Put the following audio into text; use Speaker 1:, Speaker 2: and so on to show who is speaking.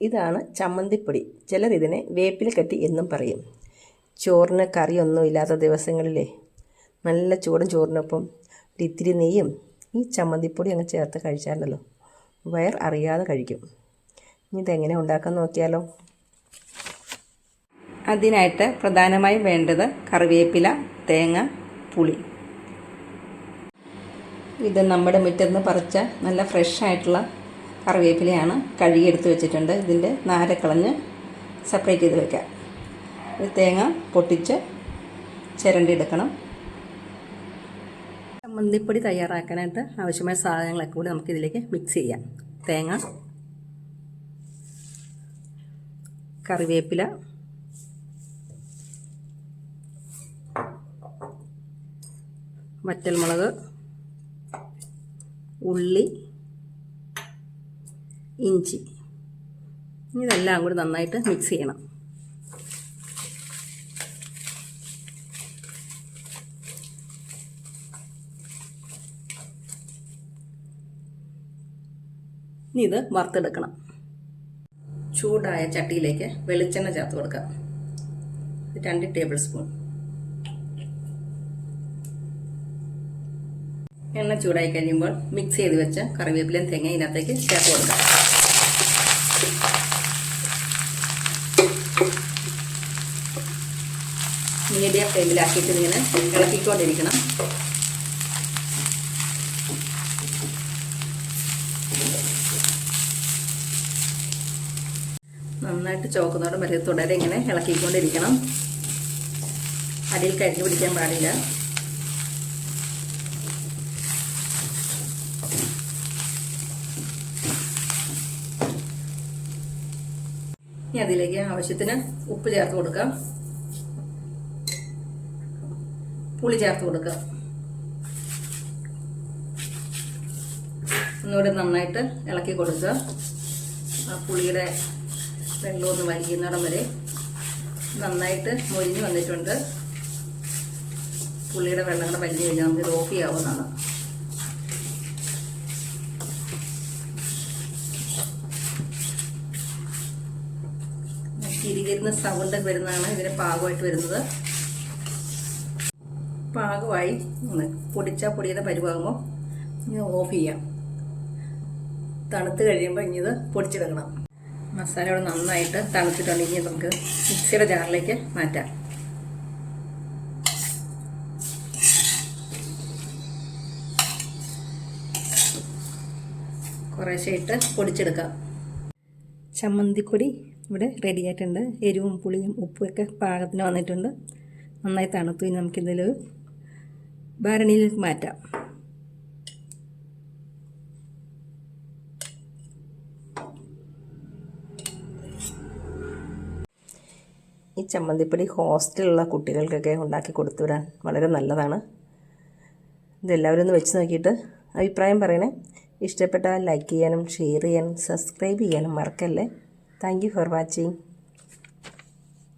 Speaker 1: ഇതാണ് ചമ്മന്തിപ്പൊടി. ചിലരിതിനെ വേപ്പില കെട്ടി എന്നും പറയും. ചോറിന് കറിയൊന്നും ഇല്ലാത്ത ദിവസങ്ങളിലെ നല്ല ചൂടും ചോറിനൊപ്പം ഇത്തിരി നെയ്യും ഈ ചമ്മന്തിപ്പൊടി അങ്ങ് ചേർത്ത് കഴിച്ചാലല്ലോ വയർ അറിയാതെ കഴിക്കും. ഇനി ഇതെങ്ങനെ ഉണ്ടാക്കാൻ നോക്കിയാലോ. അതിനായിട്ട് പ്രധാനമായും വേണ്ടത് കറിവേപ്പില, തേങ്ങ, പുളി. ഇത് നമ്മുടെ മുറ്റത്ത് നിന്ന് പറിച്ച നല്ല ഫ്രഷ് ആയിട്ടുള്ള കറിവേപ്പിലയാണ്. കഴുകിയെടുത്ത് വെച്ചിട്ടുണ്ട്. ഇതിൻ്റെ നാര് കളഞ്ഞ് സെപ്പറേറ്റ് ചെയ്ത് വെക്കാം. ഇത് തേങ്ങ പൊട്ടിച്ച് ചിരണ്ടിയെടുക്കണം. ചമ്മന്തിപ്പൊടി തയ്യാറാക്കാനായിട്ട് ആവശ്യമായ സാധനങ്ങളൊക്കെ കൂടി നമുക്കിതിലേക്ക് മിക്സ് ചെയ്യാം. തേങ്ങ, കറിവേപ്പില, വറ്റൽമുളക്, ഉള്ളി, ഇഞ്ചി. ഇതെല്ലാം കൂടി നന്നായിട്ട് മിക്സ് ചെയ്യണം. ഇനി ഇത് വറുത്തെടുക്കണം. ചൂടായ ചട്ടിയിലേക്ക് വെളിച്ചെണ്ണ ചേർത്ത് കൊടുക്കാം. 2 ടേബിൾ സ്പൂൺ. എണ്ണ ചൂടായി കഴിയുമ്പോൾ മിക്സ് ചെയ്ത് വെച്ച കറിവേപ്പിലയും തേങ്ങ ഇതിനകത്തേക്ക് ചേർത്ത് കൊടുക്കാം. മീഡിയം ഫ്ലെയിമിലാക്കിയിട്ട് ഇങ്ങനെ ഇളക്കിക്കൊണ്ടിരിക്കണം. നന്നായിട്ട് ചോക്കുന്നതോടെ വരെ തുടരെ ഇങ്ങനെ ഇളക്കിക്കൊണ്ടിരിക്കണം. അടിയിൽ കരിഞ്ഞു പിടിക്കാൻ പാടില്ല. ഇനി അതിലേക്ക് ആവശ്യത്തിന് ഉപ്പ് ചേർത്ത് കൊടുക്കാം. പുളി ചേർത്ത് കൊടുക്കാം. ഒന്നുകൂടെ നന്നായിട്ട് ഇളക്കി കൊടുക്കുക. ആ പുളിയുടെ വെള്ളമൊന്ന് വലിക്കുന്നിടം വരെ നന്നായിട്ട് മൊരിഞ്ഞ് വന്നിട്ടുണ്ട്. പുളിയുടെ വെള്ളം കൂടെ വലിഞ്ഞ് കഴിഞ്ഞാൽ നമുക്ക് ഇത് ഓഫ് ചെയ്യാവുന്നതാണ്. തിരികരുന്ന സൗണ്ട് വരുന്നതാണ് ഇതിന് പാകമായിട്ട് വരുന്നത്. പാകമായി പൊടിച്ച പൊടിയുടെ പരുവാകുമ്പോൾ ഇനി ഓഫ് ചെയ്യാം. തണുത്ത് കഴിയുമ്പോൾ ഇനി ഇത് പൊടിച്ചെടുക്കണം. മസാല ഇവിടെ നന്നായിട്ട് തണുത്തിട്ടുണ്ടെങ്കിൽ നമുക്ക് മിക്സിയുടെ ജാറിലേക്ക് മാറ്റാം. കുറേശ്ശെ ഇട്ട് പൊടിച്ചെടുക്കാം. ചമ്മന്തിപ്പൊടി ഇവിടെ റെഡി ആയിട്ടുണ്ട്. എരിവും പുളിയും ഉപ്പും ഒക്കെ പാകത്തിന് വന്നിട്ടുണ്ട്. നന്നായി തണുത്തു. ഇനി നമുക്കിതിൽ ഭരണിയിലേക്ക് മാറ്റാം. ഈ ചമ്മന്തിപ്പൊടി ഹോസ്റ്റലിലുള്ള കുട്ടികൾക്കൊക്കെ ഉണ്ടാക്കി കൊടുത്തുവിടാൻ വളരെ നല്ലതാണ്. ഇതെല്ലാവരും ഒന്ന് വെച്ച് നോക്കിയിട്ട് അഭിപ്രായം പറയണേ. ഇഷ്ടപ്പെട്ടാൽ ലൈക്ക് ചെയ്യാനും ഷെയർ ചെയ്യാനും സബ്സ്ക്രൈബ് ചെയ്യാനും മറക്കല്ലേ. Thank you for watching.